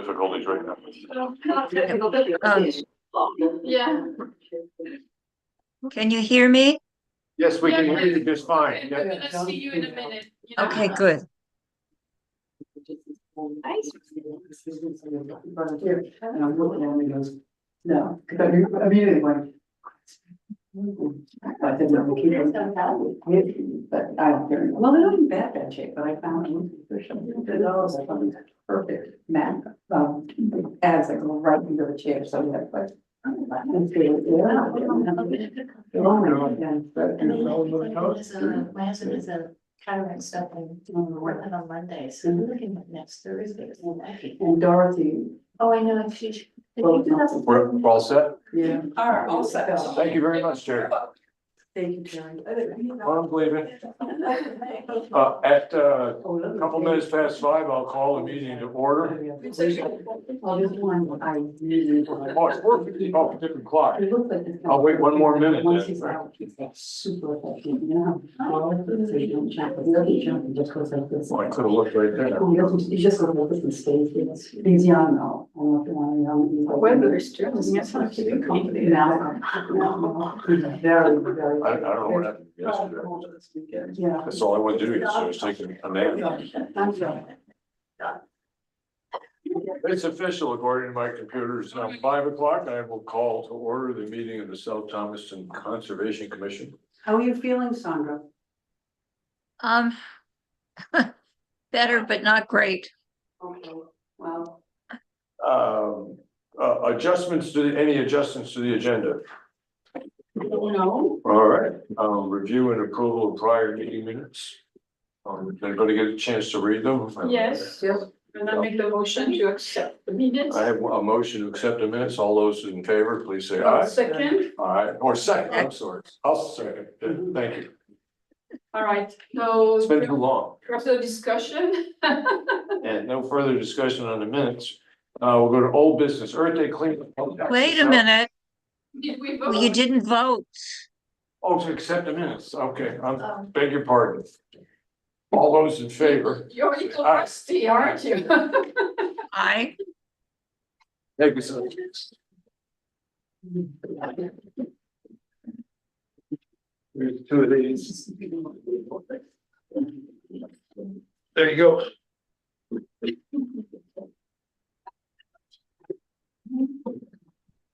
difficulties right now. Yeah. Can you hear me? Yes, we can hear you just fine. We're Yeah. gonna see you in a minute. you know. Okay, good. Nice. And I'm looking at him, he goes, no, because I immediately went. I didn't know the kid, but I don't care. Well, they're not in bad shape, but I found them. Perfect map, as I go right into the chair, so you have like. Last is a cataract stuff and working on Monday, so we're looking at next Thursday. And Dorothy. Oh, I know, she. We're all set. Yeah. All right, all set. Thank you very much, Jerry. Thank you, Terry. Well, I'm leaving. At a couple minutes past 5, I'll call the meeting to order. Oh, this one, I really. Oh, it's 4:50, oh, different clock. It looks like it's- I'll wait one more minute Once then. he's out, he's like super effective, you know? All of them, so you don't jump, but the other jump, he just goes like this. Oh, I could have looked right there. Oh, he doesn't, he just goes like this and stays there. He's young though. I don't know if you want to know. Weather is true. Yes, I'm keeping company. Now, he's very, very. I don't know what happened yesterday. Yeah. That's all I want to do is I was taking a nap. I'm sorry. It's official according to my computer. It's now 5 o'clock. I will call to order the meeting of the South Thomaston Conservation Commission. How are you feeling, Sandra? Better, but not great. Okay, well, Adjustments to, any adjustments to the agenda? no. All right, review and approval of prior meeting minutes. Did anybody get a chance to read them? Yes, Yes. and I make the motion to accept the minutes. I have a motion to accept the minutes. All those in favor, please say aye. Second, All right, or second, I'm sorry. I'll second. Thank you. all right, no It's been too long. further discussion. And no further discussion on the minutes. We'll go to old business, Earth Day cleanup. Wait a minute, Did we well, vote? you didn't vote. Oh, to accept the minutes. Okay, I beg your pardon. All those in favor? You're a little Aye. rusty, aren't you? I, Thank you, sir. There's 2 of these. There you go.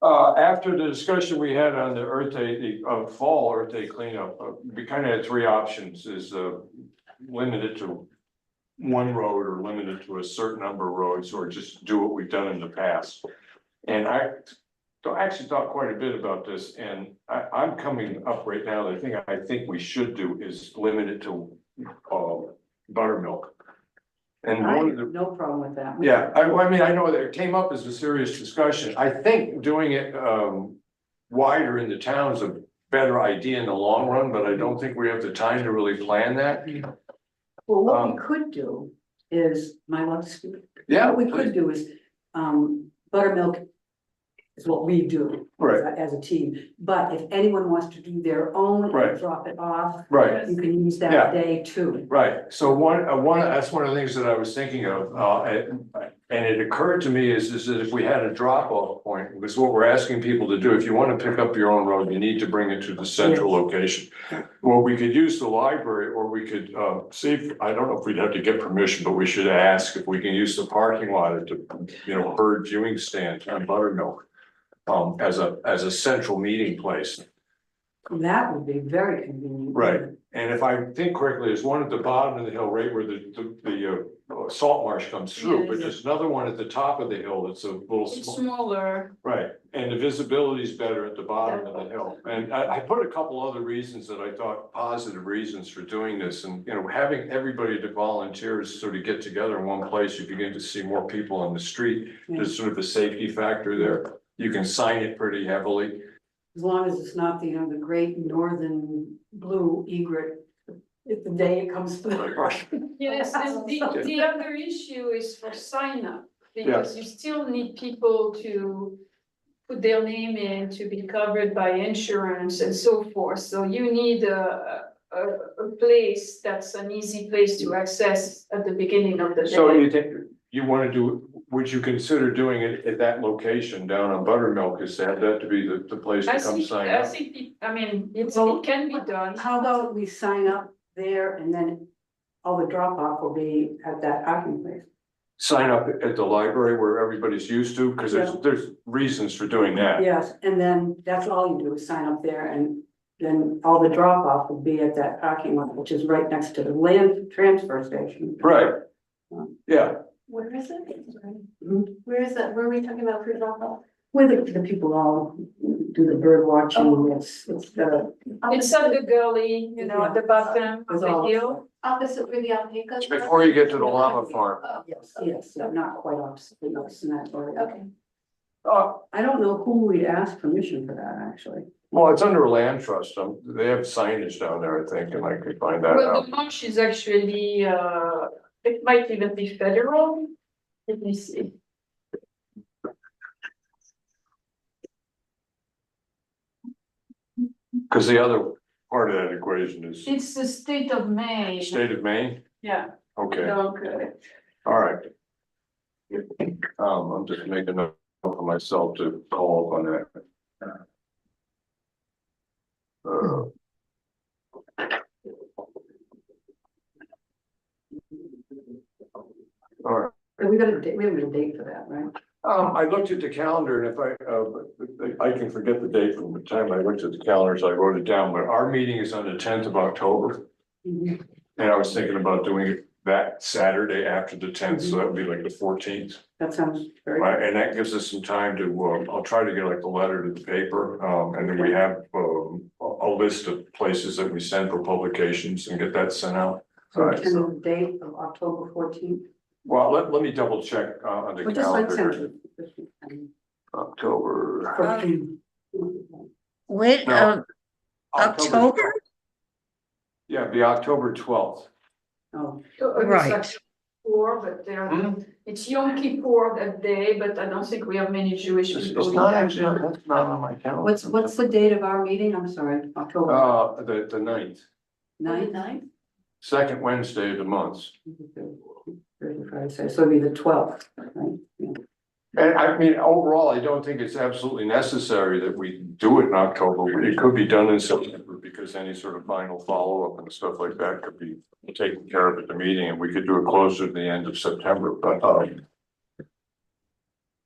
After the discussion we had on the Earth Day, the fall Earth Day cleanup, we kind of had 3 options, is limited to one road or limited to a certain number of roads, or just do what we've done in the past. And I actually thought quite a bit about this, and I'm coming up right now, the thing I think we should do is limit it to buttermilk. And I one of have the, no problem with that. yeah, I mean, I know that it came up as a serious discussion. I think doing it wider in the town is a better idea in the long run, but I don't think we have the time to really plan that. Well, what we could do is, my love speak. Yeah, What we could do is, buttermilk is what we do. Right. As a team, but if anyone wants to do their own Right. and drop it off, right. you can use Yeah. that day too. Right, so that's one of the things that I was thinking of, and it occurred to me is that if we had a drop-off point, because what we're asking people to do, if you want to pick up your own road, you need to bring it to the central Yes. location. Well, we could use the library, or we could, see if, I don't know if we'd have to get permission, but we should ask if we can use the parking lot at the, bird viewing stand on Buttermilk. As a central meeting place. That would be very convenient. Right. And if I think correctly, there's one at the bottom of the hill, right where the salt marsh comes through, Yeah, but yeah. there's another one at the top of the hill that's a little It's small. smaller. Right, and the visibility is better at the bottom of the hill. And I put a couple other reasons that I thought positive reasons for doing this, and having everybody that volunteers sort of get together in one place, you begin to see more people on the street. There's sort of a safety factor there. You can sign it pretty heavily. As long as it's not the great northern blue egret, if the day it comes through. Yes, and the other issue is for sign up, because you still need people to put their name in to be covered by insurance and so forth, so you need a place that's an easy place to access at the beginning of the day. So you think, you wanna do, would you consider doing it at that location down on Buttermilk, is that to be the place to come sign I up? think, I mean, it can be done. How about we sign up there and then all the drop off will be at that parking place? Sign up at the library where everybody's used to, cause there's reasons for doing that. Yes, and then that's all you do is sign up there and then all the drop off will be at that parking lot, which is right next to the land transfer station. Right, yeah, Where is it? Mhm. Where is that? Where are we talking about for drop off? Where the people all do the bird watching, it's the. It's at the gully, you know, at the bottom of It's the all- hill. Opposite where the alpacas. it's before you get to the llama farm. Oh, Yes, yes, not quite opposite, but it's in that area. okay. I don't know who we'd ask permission for that, actually. Well, it's under a land trust, they have signage down there, I think, and I could find that Well, out. the marsh is actually, it might even be federal. Let me see. Cause the other part of that equation is It's the state of Maine. state of Maine, Yeah. okay, Okay. all right. I'm just making a note for myself to call up on that. Uh, All right, And we got a date, we have a date for that, right? I looked at the calendar and if I can forget the date from the time I looked at the calendar, so I wrote it down, but our meeting is on the 10th of October. Mhm. And I was thinking about doing it that Saturday after the 10th, so that would be like the 14th. That sounds very. Right, and that gives us some time to, I'll try to get like the letter to the paper, and then we have, a list of places that we send for publications and get that sent out. So Right. the date of October 14th. Well, let me double check, on the But just like calendar. send. October. 14th. Wait, No. October? Yeah, it'd be October 12th. Oh, Right. But there, it's Yom Kippur that day, but I don't think we have many Jewish It's people. not actually, that's not on my calendar. what's the date of our meeting? I'm sorry, October The 9th, 9th? second Wednesday of the month. Thursday, Friday, Saturday, so it'll be the 12th, right? Yeah. And I mean, overall, I don't think it's absolutely necessary that we do it in October. It could be done in September because any sort of final follow-up and stuff like that could be taken care of at the meeting, and we could do it closer to the end of September, but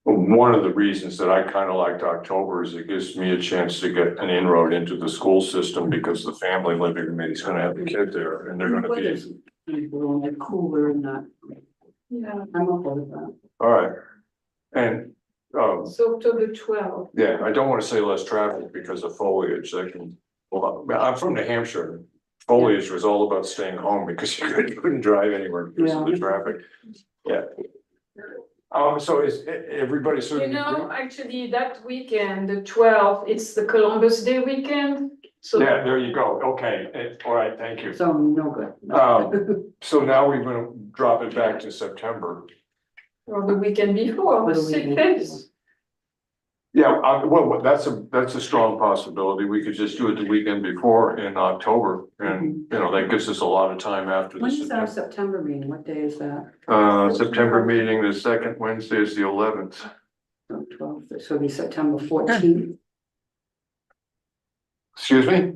one of the reasons that I kind of liked October is it gives me a chance to get an inroad into the school system because the family living committee is gonna have the kid there and they're gonna be, Weather's blowing it cooler and not, Yeah, I'm okay with that. all right. And, so October 12th. yeah, I don't want to say less traffic because of foliage, I can, well, I'm from New Hampshire. Foliage was all about staying home because you couldn't drive anywhere because of the Yeah. traffic. Yeah. So is everybody sort You of? know, actually, that weekend, the 12th, it's the Columbus Day weekend. So Yeah, there you go. Okay, all right, thank you. So no good. So now we're gonna drop it back to September. or the weekend before, Or the the weekend 6th. Yeah, well, that's a strong possibility. We could just do it the weekend before in October. And, you know, that gives us a lot of time after When the is our September meeting? What day is that? September meeting, the second Wednesday is the 11th. Oh, 12th, so it'll be September 14th. Excuse me?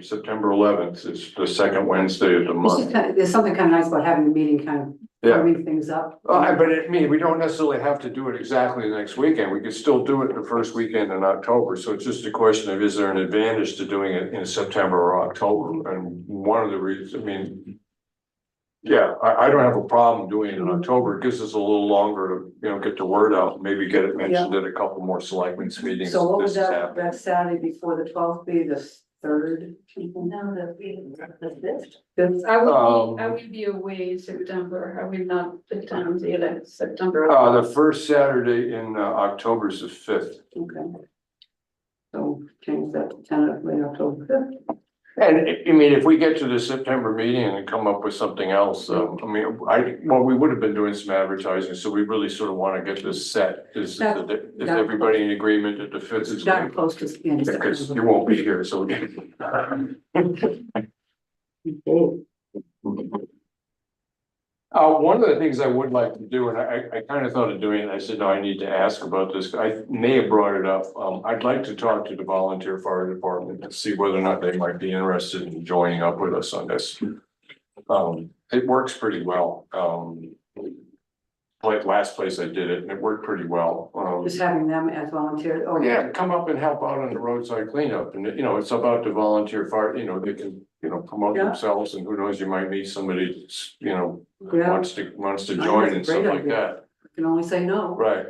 September 11th is the second Wednesday of the It's just month. kind of, there's something kind of nice about having the meeting kind of Yeah. warming things up. But I mean, we don't necessarily have to do it exactly the next weekend. We could still do it the first weekend in October. So it's just a question of, is there an advantage to doing it in September or October? And one of the reasons, I mean, yeah, I don't have a problem doing it in October. It gives us a little longer to, you know, get the word out, maybe get it mentioned at a couple more selectmen's meetings. So what would This is that, happening. that Saturday before the 12th be, the 3rd? No, the 5th. 5th? I will be away in September. I will not attend the 11th September. The first Saturday in October is the 5th. Okay. So change that to tentatively October 5th. And I mean, if we get to the September meeting and come up with something else, I mean, we would have been doing some advertising, so we really sort of want to get this set. Is everybody in agreement that the 5th is? Got close to the end of Because you September. won't be here, so. Okay. One of the things I would like to do, and I kind of thought of doing it, I said, no, I need to ask about this, I may have brought it up, I'd like to talk to the volunteer fire department to see whether or not they might be interested in joining up with us on this. It works pretty well, like last place I did it, and it worked pretty well, Just having them as volunteers, or. yeah, come up and help out on the roadside cleanup, and it's about the volunteer fire, they can, promote Yeah. themselves, and who knows, you might meet somebody, that's, Yeah, wants to I think join it's a and stuff great like idea. that. can only say no. Right,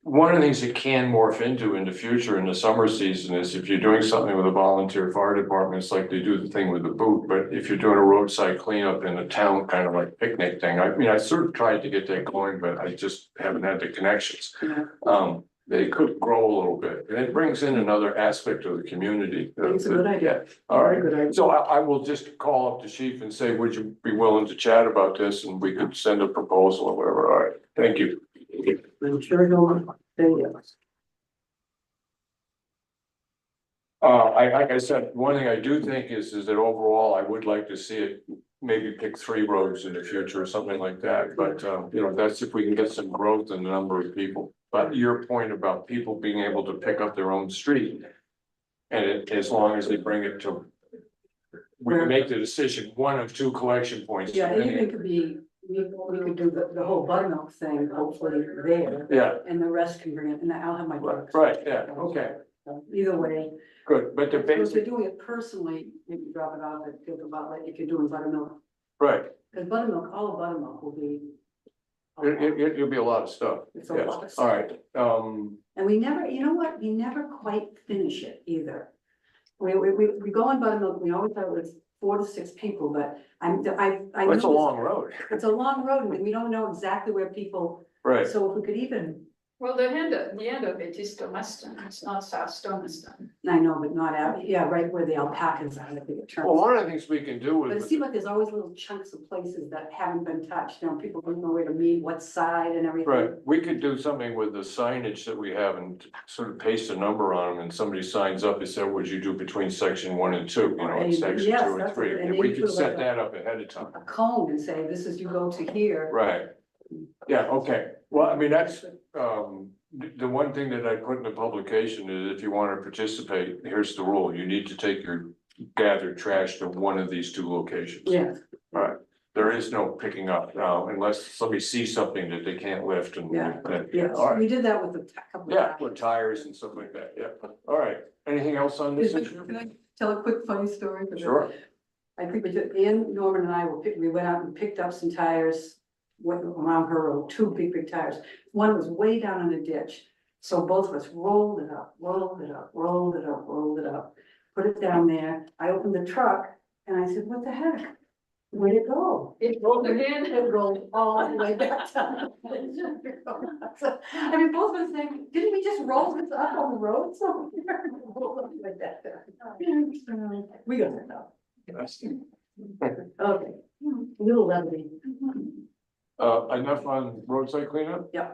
one of the things it can morph into in the future in the summer season is if you're doing something with a volunteer fire department, it's like they do the thing with the boot, but if you're doing a roadside cleanup in a town, kind of like picnic thing, I sort of tried to get that going, but I just haven't had the connections. Yeah. They could grow a little bit, and it brings in another aspect of the community. It's a good idea. Yeah, all right. Good idea. So I will just call up the chief and say, would you be willing to chat about this, and we could send a proposal or whatever, all right, thank you. I'm sure he'll say yes. Like I said, one thing I do think is that overall, I would like to see it maybe pick 3 roads in the future or something like that, but, that's if we can get some growth in the number of people. But your point about people being able to pick up their own street, and as long as they bring it to, we can make the decision, 1 of 2 collection points. Yeah, and even could be, we could do the whole buttermilk thing, hopefully there, Yeah, and the rest can bring it, and I'll have my trucks. right, yeah, okay, Either way, good, but the if you're basic, doing it personally, you can drop it off at Gilbert Butler, if you're doing buttermilk, right, because buttermilk, all of buttermilk will be. it'll be a lot of stuff, It's a yes, lot of all stuff. right, And we never, you know what, we never quite finish it either. We go on buttermilk, we always have it's 4 to 6 people, but I it's a know long road, it's a long road, and we don't know exactly where people, right. so if we could even, Well, the end of it is Thomaston, it's not South Thomaston. I know, but not out, yeah, right where the alpacas are, I think it turns. Well, one of the things we can do But it with, seems like there's always little chunks of places that haven't been touched, people don't know where to meet, what side and everything. right, we could do something with the signage that we have and sort of paste a number on them, and somebody signs up and said, would you do between section 1 and 2, And section yes, 2 and that's 3, it, and and then we you could put like set that up ahead of time. A cone and say, this is, you go to here. Right, yeah, okay, well, I mean, that's, the one thing that I put in the publication is if you wanna participate, here's the rule, you need to take your gathered trash to one of these 2 locations. Yeah, There is no picking up now unless somebody sees something that they can't lift and. Yeah. then- yes, All right, we did that with a couple of. yeah, times. with tires and stuff like that, yeah, all right, anything else on this issue? Can I tell a quick funny story? Sure, I think we did, Ann, Norman and I we went out and picked up some tires, went around her road, 2 big tires. One was way down in the ditch. So both of us rolled it up, rolled it up, rolled it up, rolled it up, put it down there. I opened the truck and I said, what the heck? Where'd it go? It rolled again. It rolled all the way back down. I mean, both of us saying, didn't we just roll this up on the road somewhere? Like that. We got it now. Okay, little levity. enough on roadside cleanup? Yeah.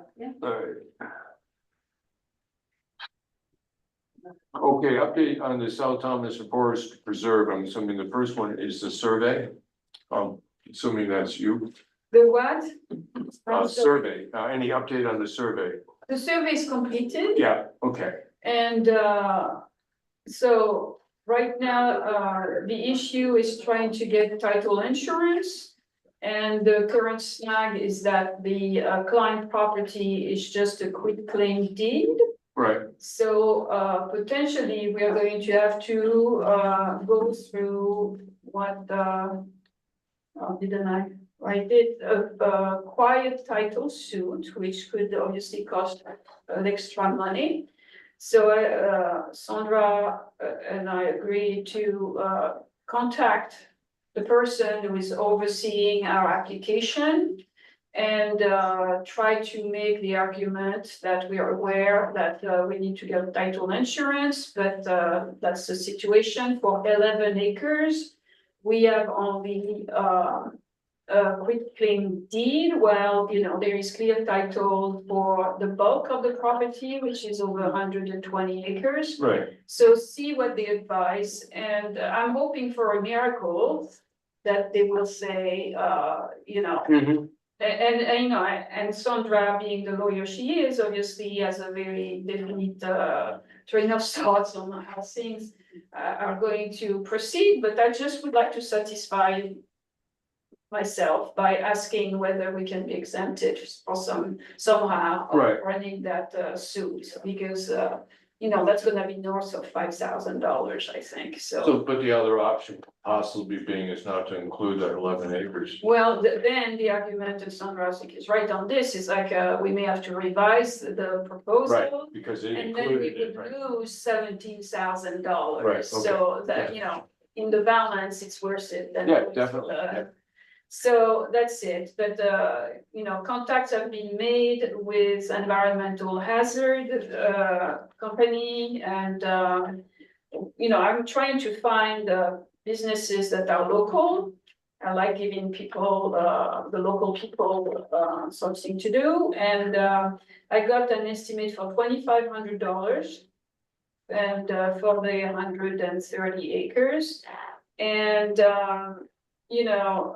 Okay, update on the South Thomas Forest Preserve, I'm assuming the first one is the survey. Assuming that's you, The what? survey, any update on the survey? The survey is completed. Yeah, okay, And so right now, the issue is trying to get title insurance. And the current snag is that the client property is just a quit claim deed. right, So potentially we are going to have to go through what didn't I write it, a quiet title suit, which could obviously cost an extra money. So Sandra and I agreed to contact the person who is overseeing our application and try to make the argument that we are aware that we need to get title insurance, but that's the situation for 11 acres. We have only quit claim deed, well, there is clear title for the bulk of the property, which is over 120 acres. right, So see what they advise, and I'm hoping for a miracle. that they will say, you know, Mhm. and, you know, and Sandra being the lawyer she is, obviously has a very definite, train of thoughts on how things are going to proceed, but I just would like to satisfy myself by asking whether we can be exempted for somehow of Right. running that, suit, because, you know, that's gonna be north of $5,000, I think, So, but the other option possibly being is not to include that 11 acres. Well, then the argument that Sandra, I think, is right on this, is like, we may have to revise the Right, proposal. because it And then we included it, would right? lose $17,000. Right, okay, So yeah. that, you know, in the balance, it's worth it than. Yeah, lose, definitely, yeah. So that's it, but, you know, contacts have been made with environmental hazard, company and, you know, I'm trying to find, businesses that are local. I like giving people, the local people, something to do, and, I got an estimate for $2,500. And, for the 130 acres, and, you know,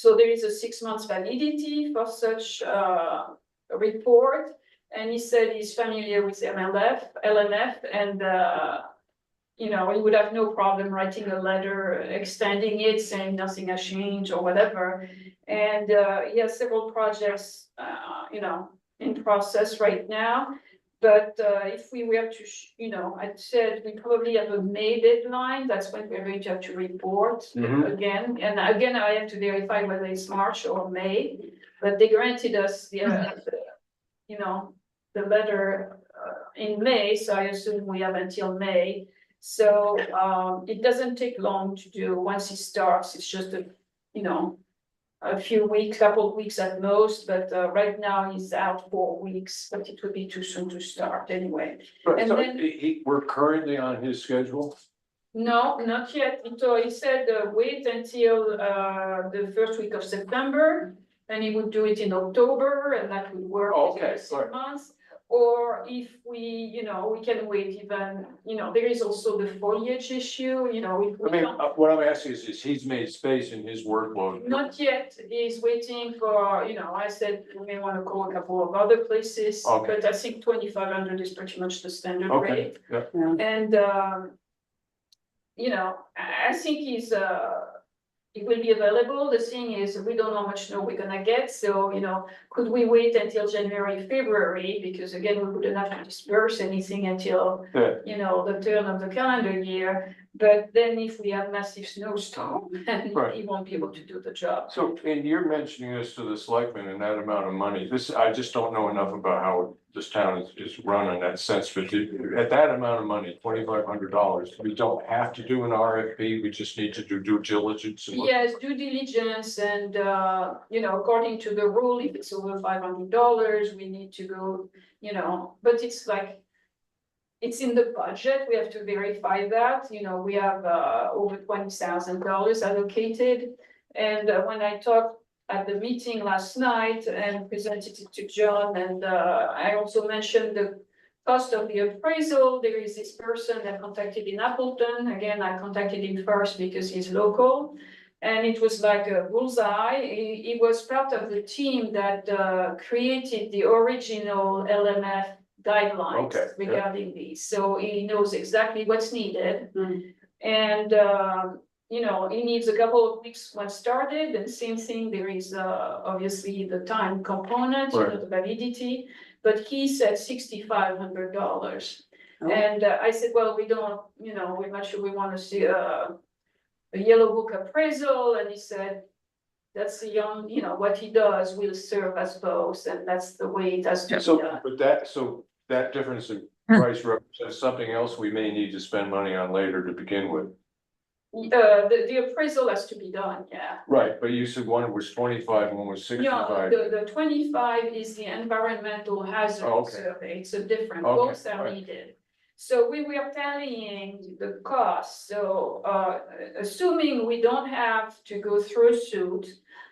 so there is a 6 months validity for such, report. And he said he's familiar with LMF, and, you know, he would have no problem writing a letter extending it, saying nothing has changed or whatever. And, he has several projects, you know, in process right now. But, if we were to, you know, I said we probably have a May deadline, that's when we're going to have to report Mhm. again. And again, I have to verify whether it's March or May, but they granted us the, you know, the letter, in May, so I assume we have until May. So, it doesn't take long to do. Once it starts, it's just a, you know, a few weeks, couple of weeks at most, but, right now he's out 4 weeks, but it would be too soon to start anyway. Right, And so then- we're currently on his schedule? No, not yet. So he said, wait until, the first week of September, and he would do it in October, and that would work. Oh, okay, for 6 sorry. months. Or if we, you know, we can wait even, you know, there is also the foliage issue, you know, if we I mean, can't. what I'm asking is he's made space in his workload. Not yet, he's waiting for, you know, I said we may wanna call a couple of other places, Okay. but I think 2,500 is pretty much the standard Okay, rate. yeah. And, you know, I think it will be available. The thing is, we don't know how much snow we're gonna get, so, you know, could we wait until January, February? Because again, we wouldn't have to disperse anything until, Yeah. you know, the turn of the calendar year. But then if we have massive snowstorm, then Right. he won't be able to do the job. So, and you're mentioning this to the selectmen and that amount of money, I just don't know enough about how this town is run in that sense, but at that amount of money, $2,500, we don't have to do an RFP, we just need to do due diligence. And Yes, due diligence and, you know, according to the rule, if it's over $500, we need to go, you know, but it's like. It's in the budget, we have to verify that, you know, we have, over $20,000 allocated. And, when I talked at the meeting last night and presented it to John, and, I also mentioned the cost of the appraisal, there is this person that contacted in Appleton, again, I contacted him first because he's local. And it was like a bullseye, he was part of the team that, created the original LMF guidelines Okay, yeah. regarding these, so he knows exactly what's needed. Mm. And, you know, he needs a couple of weeks once started, and same thing, there is, obviously the time component, you know, Right. the validity. But he said $6,500. Oh. And, I said, well, we don't, you know, we're not sure we wanna see a yellow book appraisal, and he said. That's the young, you know, what he does will serve as both, and that's the way it has to be So, done. but that difference in price represents something else we may need to spend money on later to begin with. The appraisal has to be done, yeah. Right, but you said one was 25 and one was No, 65. the 25 is the environmental hazard Oh, okay. survey, it's a different, Okay, both are alright. needed. So we were tallying the cost, so, assuming we don't have to go through a suit.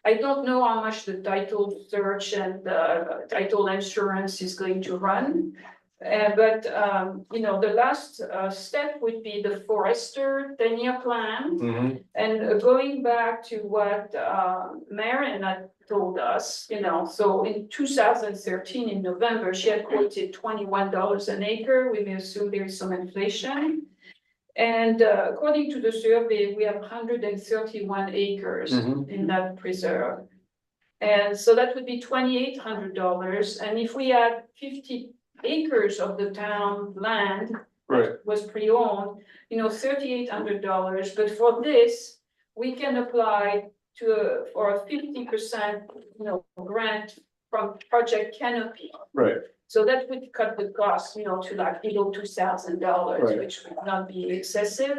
I don't know how much the title search and the title insurance is going to run. You know, the last step would be the forester 10-year plan. Mhm. And going back to what Marion had told us, you know, so in 2013, in November, she had quoted $21 an acre. We may assume there is some inflation. And according to the survey, we have 131 acres Mhm. in that preserve. And so that would be $2,800. And if we had 50 acres of the town land Right, was pre-owned, you know, $3,800, but for this, we can apply for a 50%, you know, grant from Project Canopy. right, So that would cut the cost, you know, to like below $2,000, Right. which would not be excessive.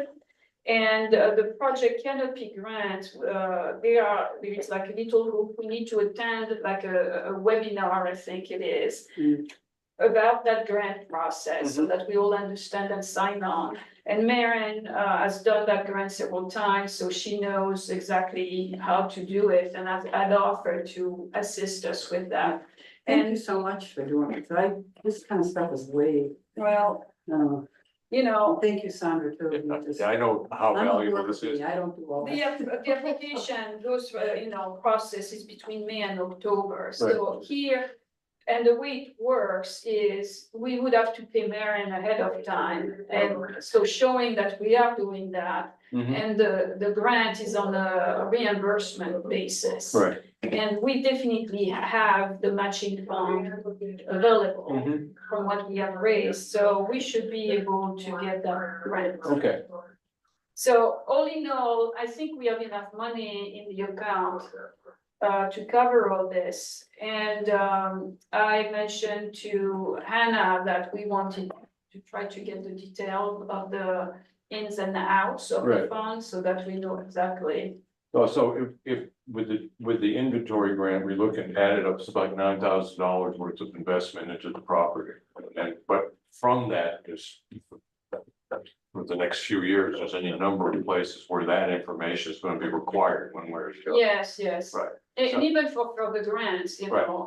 And the Project Canopy grant, there is like a little group, we need to attend like a webinar, I think it is. Mm. About that grant process, so that we all understand and sign on. And Maren has done that grant several times, so she knows exactly how to do it, and I'd offered to assist us with that. Thank you And, so much for doing it, 'cause this kind of stuff is way, well, no, you know, thank you, Sandra, too. You just- yeah, I know how I'm a valuable this bureaucracy, is. I don't do all the that. the application goes, you know, process is between May and October, so here. And the way it works is we would have to pay Marion ahead of time, and so showing that we are doing that. Mhm. And the grant is on a reimbursement basis. Right. And we definitely have the matching fund available Mhm. from what we have raised, so we should be able to get that grant. Okay. So all in all, I think we have enough money in the account to cover all this. And I mentioned to Hannah that we wanted to try to get the detail of the ins and outs of the Right. fund so that we know exactly. Oh, so if with the inventory grant, we're looking at it up to about $9,000 worth of investment into the property. And but from that is for the next few years, there's any number of places where that information is going to be required when we're. Yes, yes. Right. And So- even for the grants, you Right. know,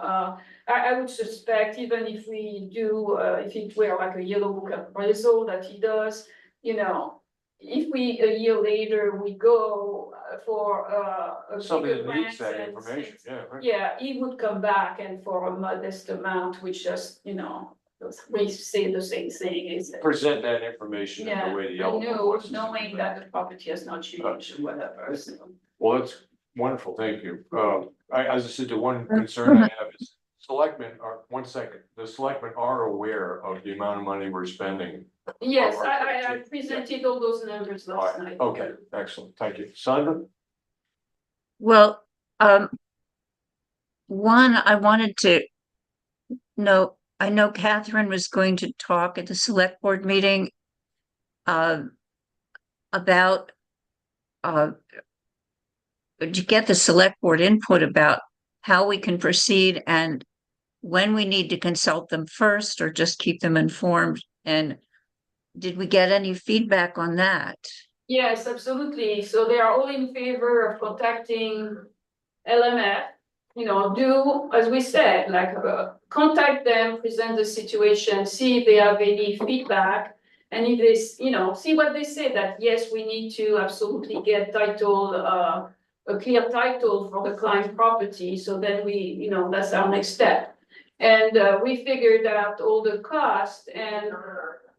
I would suspect even if we do, if it were like a yellow book appraisal that he does, you know. If we, a year later, we go for a Somebody bigger that needs grant that and information, yeah, right. yeah, he would come back and for a modest amount, which just, you know, we say the same thing, is. Present that information in Yeah, the way the I yellow. know, book was. knowing that the property has not changed or whatever, so. Well, that's wonderful, thank you. As I said, the one concern I have is selectmen are, one second, the selectmen are aware of the amount of money we're spending. Yes, Oh, I presented all those numbers last night. Okay, excellent, thank you. Sandra? Well, one, I wanted to know, I know Catherine was going to talk at the select board meeting about to get the select board input about how we can proceed and when we need to consult them first or just keep them informed. And did we get any feedback on that? Yes, absolutely. So they are all in favor of contacting LMF. You know, do, as we said, like, contact them, present the situation, see if they have any feedback. And if they, you know, see what they say, that yes, we need to absolutely get title, a clear title for the client property, so then we, you know, that's our next step. And we figured out all the costs and,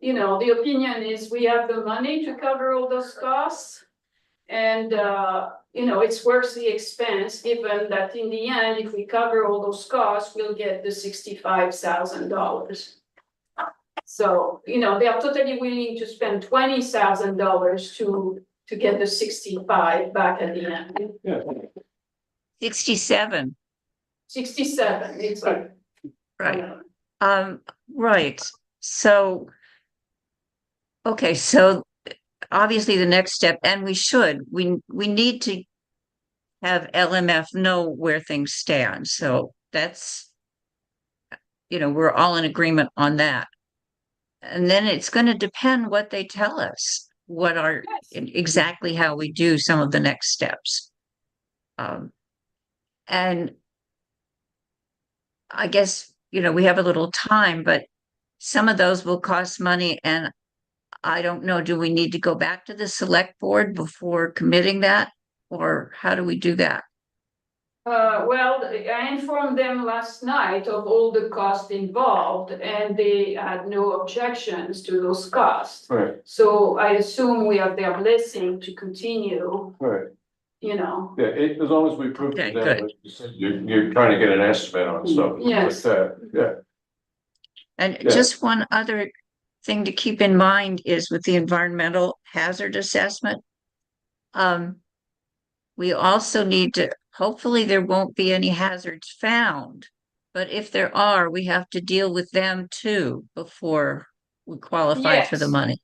you know, the opinion is we have the money to cover all those costs. And, you know, it's worth the expense, given that in the end, if we cover all those costs, we'll get the $65,000. So, you know, they are totally willing to spend $20,000 to get the 65 back at the end. Yeah. 67, 67, it's like. right? Right. So, okay, so obviously the next step, and we need to have LMF know where things stand. So that's, you know, we're all in agreement on that. And then it's going to depend what they tell us, what are exactly how we do some of the next steps. And I guess, you know, we have a little time, but some of those will cost money, and I don't know, do we need to go back to the select board before committing that? Or how do we do that? Well, I informed them last night of all the costs involved and they had no objections to those costs. Right, So I assume we have their blessing to continue, right. you know. Yeah, as long as we prove to Okay, them, good. like you said, you're trying to get an estimate on stuff like Yes. that, yeah. And Yeah. just one other thing to keep in mind is with the environmental hazard assessment. We also need to, hopefully there won't be any hazards found. But if there are, we have to deal with them too before we qualify for the Yes. money.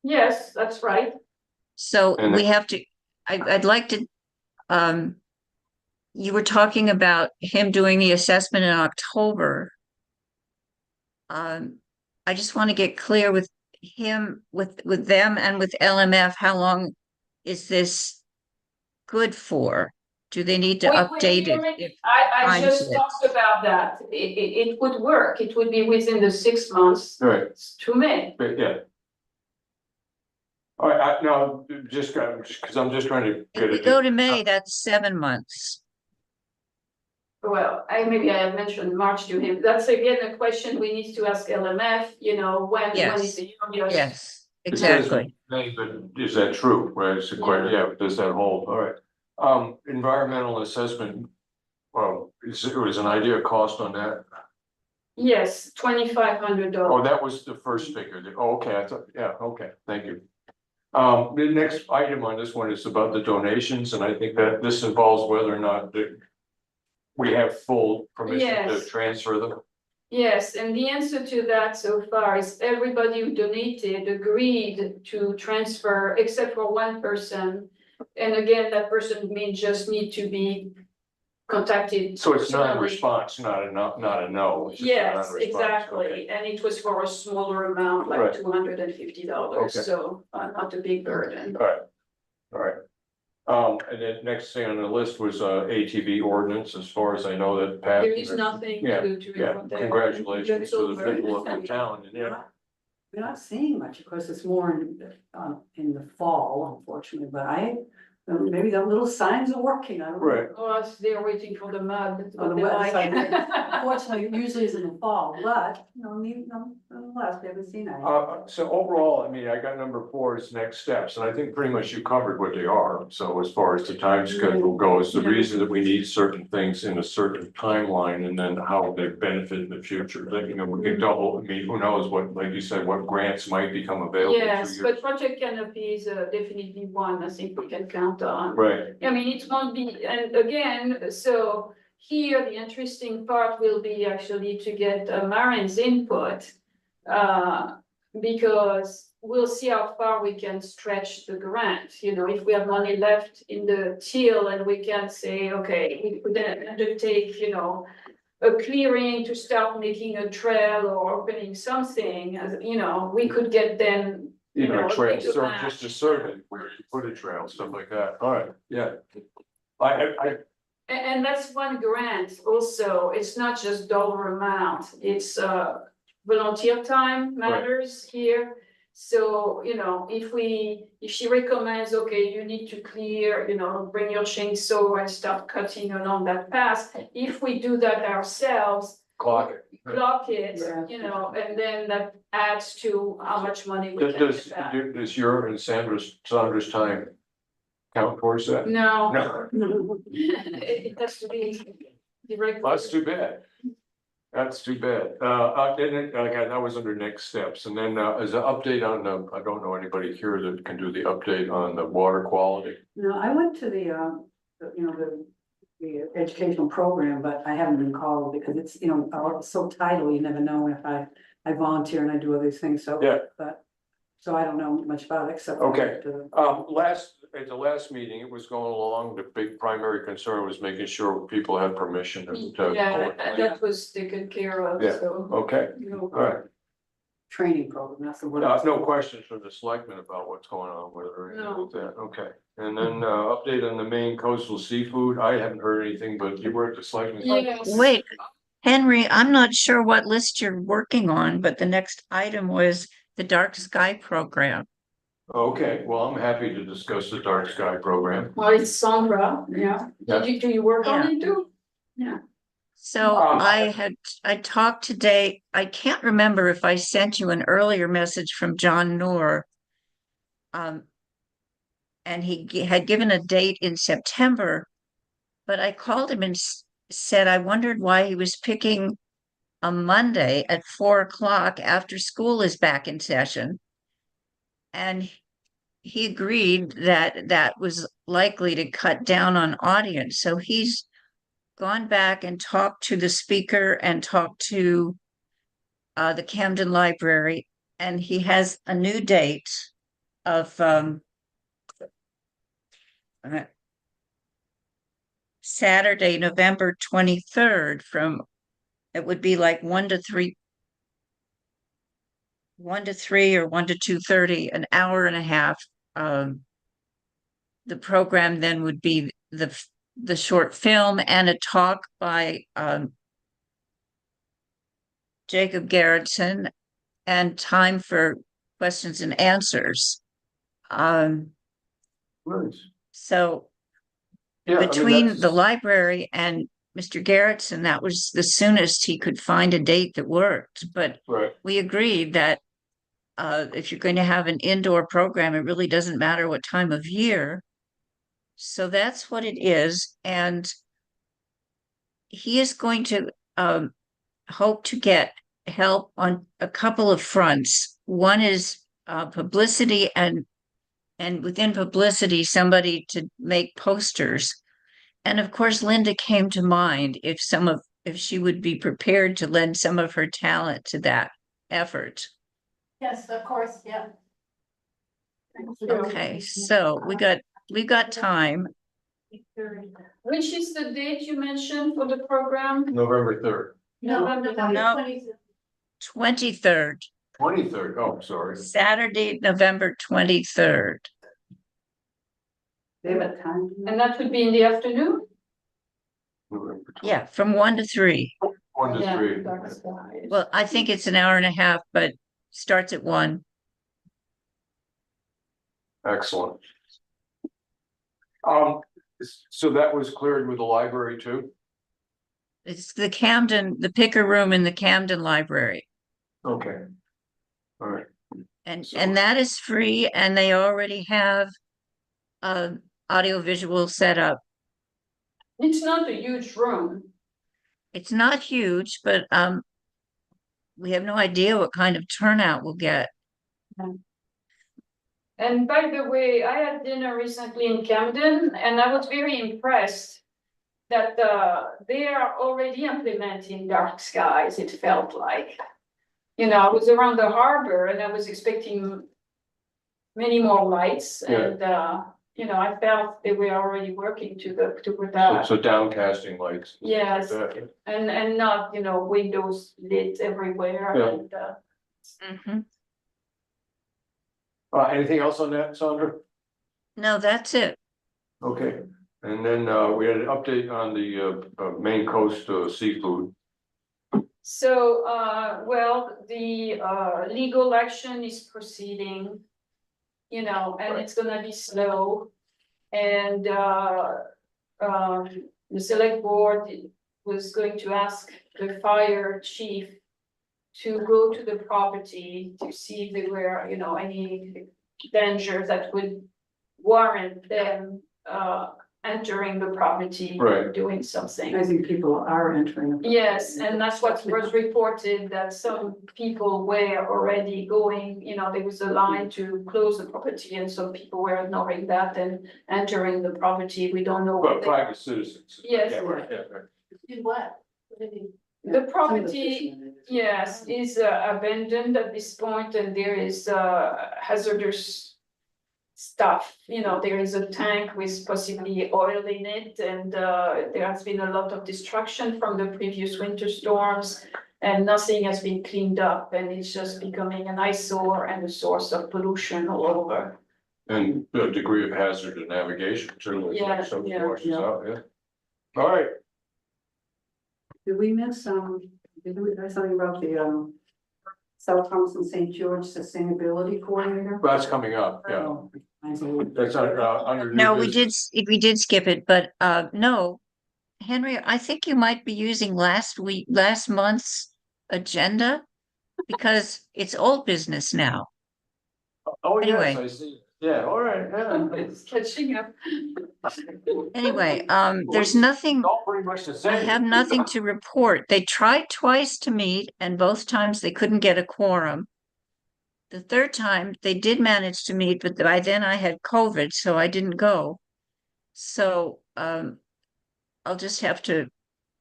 Yes, that's right. So And we have to, I'd like to, you were talking about him doing the assessment in October. I just want to get clear with him, with them and with LMF, how long is this good for? Do they need to update it? I time just fits. talked about that. It would work. It would be within the 6 months Right, to May. but yeah. All right, now, just because I'm just trying to If get we it. go to May, that's 7 months. Well, maybe I had mentioned March to him. That's again a question we need to ask LMF, you know, when is Yes. the youngest? Yes, It says exactly. May, but is that true? Right, it's a question, yeah, does that hold? All right. Environmental assessment, well, was an idea of cost on that? Yes, $2,500. Oh, that was the first figure. Oh, okay, I thought, yeah, okay, thank you. The next item on this one is about the donations, and I think that this involves whether or not we have full permission to Yes. transfer them. Yes, and the answer to that so far is everybody who donated agreed to transfer except for one person. And again, that person may just need to be contacted. So it's not a personally. response, not a no. It's just a Yes, non-response. exactly, Okay. and it was for a smaller amount, like Right. $250, Okay. so not a big burden. All right, all right. And then next thing on the list was ATV ordinance, as far as I know that passed. There is nothing Yeah, to Yeah, report there. congratulations to the It's people of over. the town, and yeah, We're not seeing much, of course, it's more in the fall, unfortunately, but maybe the little signs are working, I don't know. right. Oh, they're waiting for the mud. That's Oh, what the they website, like. unfortunately, it usually is in the fall, but, nonetheless, we haven't seen any. So overall, I mean, I got number 4 is next steps, and I think pretty much you covered what they are. So as far as the time schedule goes, the Yeah. reason that we need certain things in a certain timeline, and then how they benefit in the future. Like, you know, we can double, I mean, who knows what, like you said, what grants might become available. Yes, to you. but Project Canopy is definitely one I think we can count on. Right, I mean, it won't be, and again, so here, the interesting part will be actually to get Marin's input. Because we'll see how far we can stretch the grant, you know, if we have money left in the till and we can say, okay, we could then undertake, you know. A clearing to start making a trail or opening something, as you know, we could get then. you even know, a trail, bigger so match. just a survey where you put a trail, stuff like that. All right, yeah. I, And that's one grant also, it's not just dollar amount, it's volunteer time matters here. So, you know, if she recommends, okay, you need to clear, you know, bring your chainsaw and start cutting along that path. If we do that ourselves, clock it. clock it, Yeah. you know, and then that adds to how much money we can Does, get back. does your and Sandra's time count towards that? No, No, it has to be directly. that's too bad. That's too bad. And then, again, that was under next steps. And then, as an update on the, I don't know anybody here that can do the update on the water quality. No, I went to the educational program, but I haven't been called because it's, it's so title, you never know if I volunteer and I do all these things, so. Yeah. But, so I don't know much about it except. for Okay. the- At the last meeting, it was going along, the big primary concern was making sure people had permission to. Yeah, that was taken care of, Yeah. so. Okay, you know. all right. Training program, that's the word. No questions from the selectmen about what's going on with it or anything No. like that, okay. And then, update on the Maine coastal seafood, I haven't heard anything, but you were at the selectmen. Yes. Wait, Henry, I'm not sure what list you're working on, but the next item was the Dark Sky program. Okay, well, I'm happy to discuss the dark sky program. Well, it's Sandra, yeah. Do you work on it too? So Um, I talked today, I can't remember if I sent you an earlier message from John Noor. And he had given a date in September, but I called him and said I wondered why he was picking a Monday at 4 o'clock after school is back in session. And he agreed that that was likely to cut down on audience. So he's gone back and talked to the speaker and talked to the Camden Library, and he has a new date of Saturday, November 23rd from, it would be like 1 to 3 or 1 to 2:30, an hour and a half. The program then would be the short film and a talk by Jacob Gerritsen, and time for questions and answers. Nice. So Yeah, I mean, between the that's- library and Mr. Gerritsen, that was the soonest he could find a date that worked. But Right, we agreed that if you're going to have an indoor program, it really doesn't matter what time of year. So that's what it is. And he is going to hope to get help on a couple of fronts. One is publicity, and within publicity, somebody to make posters. And of course, Linda came to mind if she would be prepared to lend some of her talent to that effort. Yes, of course, yeah. Okay, so we've got time. Which is the date you mentioned for the program? November 3rd, No, November No. 23rd, 23rd, oh, sorry. Saturday, November 23rd. They have a time. And that would be in the afternoon? November 20th. Yeah, from 1 to 3. 1 to Yeah, 3. dark skies. Well, I think it's an hour and a half, but starts at 1. Excellent. So that was cleared with the library too? It's the Picker Room in the Camden Library. Okay. All right, And So- that is free, and they already have audiovisual set up. It's not a huge room. It's not huge, but we have no idea what kind of turnout we'll get. And by the way, I had dinner recently in Camden and I was very impressed that they are already implementing dark skies, it felt like. You know, I was around the harbor and I was expecting many more lights Yeah. and you know, I felt they were already working to put that. so downcasting lights. Yes, Yeah. and not, you know, windows lit everywhere Yeah. and Mhm. Anything else on that, Sandra? No, that's it. Okay, and then we had an update on the Maine Coast seafood. so, well, the legal action is proceeding. You know, and it's gonna be slow. And the select board was going to ask the fire chief to go to the property to see if there were, you know, any dangers that would warrant them entering the property. Right. Doing something. I think people are entering. Yes, and that's what was reported, that some people were already going, you know, there was a line to close the property, and some people were ignoring that and entering the property, we don't know. Well, what they- private citizens. Yes. Yeah, right, yeah, right. Do what? What did he? The property, yes, is abandoned at this point, and there is hazardous stuff, you know, there is a tank with possibly oil in it, and there has been a lot of destruction from the previous winter storms. And nothing has been cleaned up, and it's just becoming an eyesore and a source of pollution all over. And a degree of hazard to navigation, certainly. Yeah, Some yeah, washes yeah. out, yeah. All right. Did we miss, did we say something about the, South Thompson St. George Sustainability Coordinator? That's coming up, yeah. Oh, mine's a little- That's under. new No, business. we did skip it, but no. Henry, I think you might be using last month's agenda because it's old business now. Oh, yes, Anyway. I see. Yeah, all right, yeah. It's catching up. Anyway, there's nothing, It's all pretty much the I same. have nothing to report. They tried twice to meet and both times they couldn't get a quorum. The third time they did manage to meet, but by then I had COVID, so I didn't go. So I'll just have to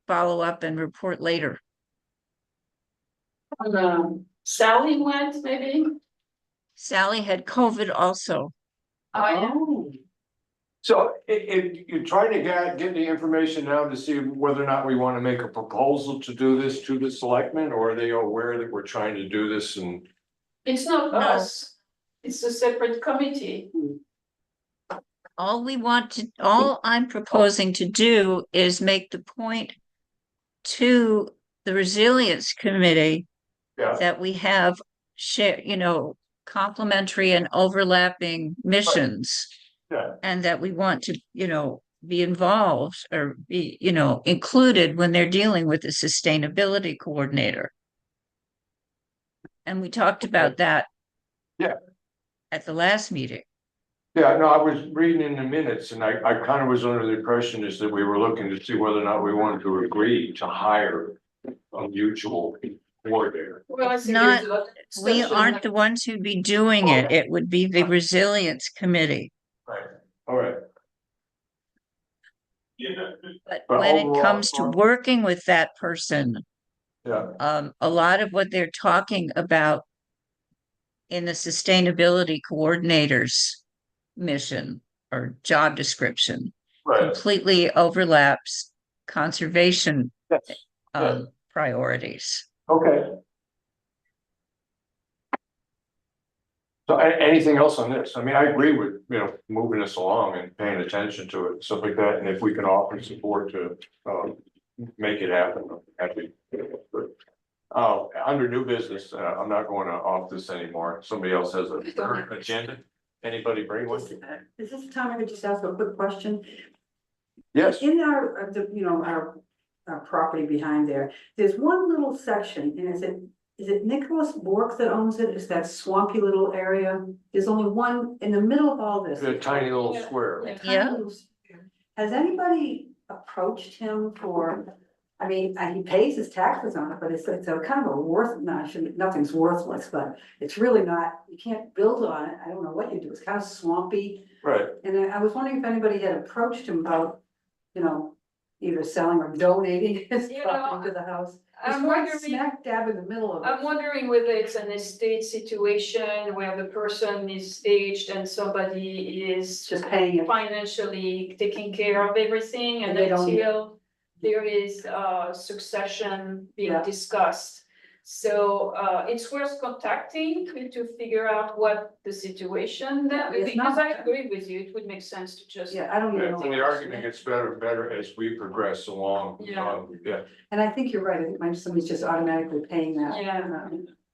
follow up and report later. Sally went, maybe? Sally had COVID also. Oh, So if you're trying to get the information now to see whether or not we want to make a proposal to do this to the selectmen, or are they aware that we're trying to do this and? It's not No. us, it's a separate committee. All I'm proposing to do is make the point to the Resilience Committee Yeah, that we have complementary and overlapping missions. yeah, And that we want to, be involved or be, included when they're dealing with the sustainability coordinator. And we talked about that. Yeah. At the last meeting. yeah, no, I was reading in the minutes and I kind of was under the impression is that we were looking to see whether or not we wanted to agree to hire a mutual coordinator. Well, I It's think not- there's a lot of We discussion. aren't the ones who'd be doing it. It would be the Resilience Committee. Right, all right. But But when it overall, comes to working with that person, Yeah, a lot of what they're talking about in the sustainability coordinators mission or job description right, completely overlaps conservation yes, Yeah. priorities. okay. So anything else on this? I mean, I agree with, moving this along and paying attention to it, stuff like that, and if we can offer support to, make it happen, I'm happy. But, under new business, I'm not going off this anymore. Somebody else has a third agenda. Anybody bring one? is this the time I could just ask a quick question? Yes, In our, our property behind there, there's one little section, and is it Nicholas Bork that owns it? Is that swampy little area? There's only one in the middle of all this. a tiny little Yeah. square. Yeah. Tiny Yeah. little square. Has anybody approached him for, I mean, he pays his taxes on it, but it's a kind of a nothing's worthless, but it's really not, you can't build on it. I don't know what you do. It's kind of swampy. Right, And I was wondering if anybody had approached him about, either selling or donating his You property know, to the house. I'm It's right wondering, smack dab in the middle of I'm it. wondering whether it's an estate situation where the person is aged and somebody is Just paying it. financially taking care of everything and And they don't- until there is succession being Yeah. discussed. So it's worth contacting to figure out what the situation that, It's because not- I agree with you, it would make sense to just. Yeah, I don't even yeah, know. and the argument gets better and better as we progress along. Yeah. Yeah, And I think you're right. I think somebody's just automatically paying that. Yeah.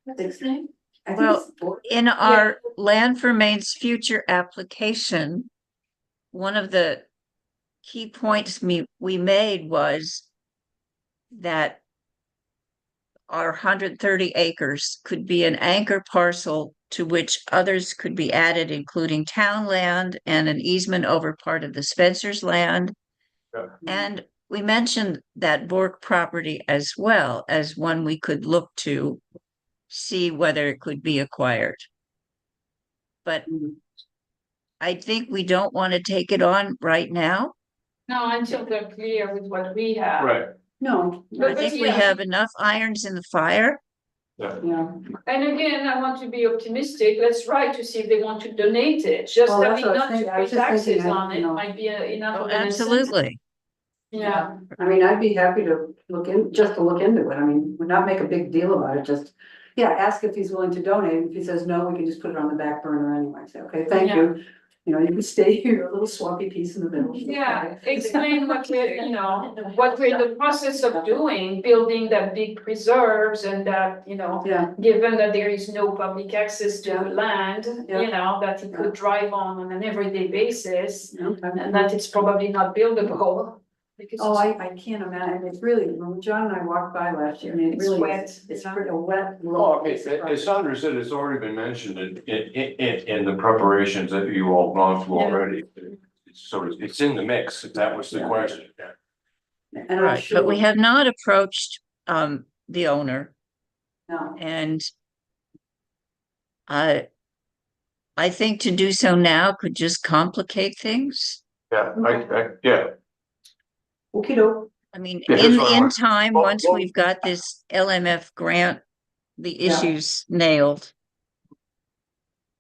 What's his name? I think Well, it's Bork. In our Land for Maine's future application, one of the key points we made was that our 130 acres could be an anchor parcel to which others could be added, including town land and an easement over part of the Spencer's land. Yeah. And we mentioned that Bork property as well as one we could look to see whether it could be acquired. But Mhm. I think we don't want to take it on right now. No, until they're clear with what we have. right, No. I think we yeah. have enough irons in the fire. yeah. Yeah. And again, I want to be optimistic, let's try to see if they want to donate it, just Well, that's having what I was not to thinking. I pay was just thinking taxes that, on it you know. might be enough Oh, of an incentive. absolutely. Yeah, I mean, I'd be happy to look into it. I mean, would not make a big deal about it, just, ask if he's willing to donate. If he says no, we can just put it on the back burner anyway. Say, okay, thank Yeah. you. You know, you can stay here, a little swampy piece in the middle. Yeah, explain what what we're in the process of doing, building that big preserves and that, Yeah, given that there is no public access to land, Yeah. that he could drive on an everyday basis. okay. And that it's probably not buildable. Because Oh, I can't imagine, it's really, when John and I walked by last year, I mean, it It's really wet, is, it's you know? pretty a wet. Oh, okay, as Sandra said, it's already been mentioned in the preparations that you all gone through Yeah. already. So it's in the mix, if that was the Yeah. question. And I'm Right, but we sure, have not approached the owner, no, and I think to do so now could just complicate things. Yeah, yeah, okey doke, I mean, Yeah, here's what I in want. time, Well, once well- we've got this LMF grant, the Yeah. issues nailed.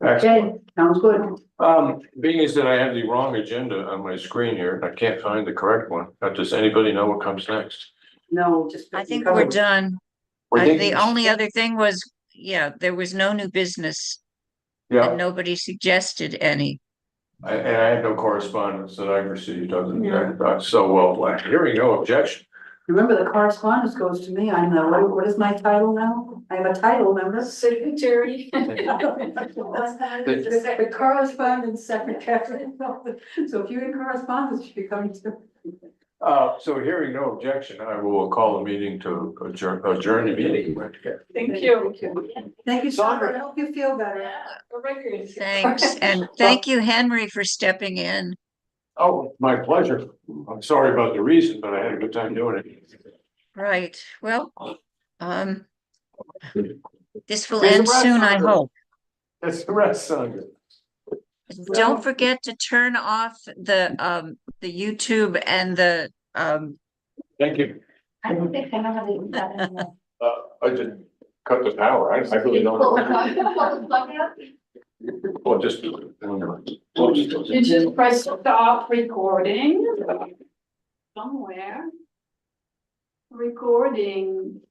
excellent. okay, sounds good. Being is that I have the wrong agenda on my screen here, and I can't find the correct one. Does anybody know what comes next? No, just. I think covered we're done. We think- The only other thing was, there was no new business Yeah, and nobody suggested any. and I have no correspondence that I've received other than that, so well, hearing no objection. Remember, the correspondence goes to me, I'm the, what is my title now? I have a title, remember? secretary. The correspondence secretary. So if you get correspondence, you should come to. So hearing no objection, I will call the meeting to adjourn the meeting. Thank you. Thank you, Sandra. Sandra, I hope you feel better. For record. Thanks, and thank you, Henry, for stepping in. Oh, my pleasure. I'm sorry about the reason, but I had a good time doing it. Right, well, this will Here's the end rest, soon, I Sandra. hope. That's the rest, Sandra. Don't forget to turn off the YouTube and the, Thank you. I don't think I know how to do that anymore. I just cut the power. I really don't Pull the know. plug out? Well, just. You just press stop recording. Somewhere. Recording.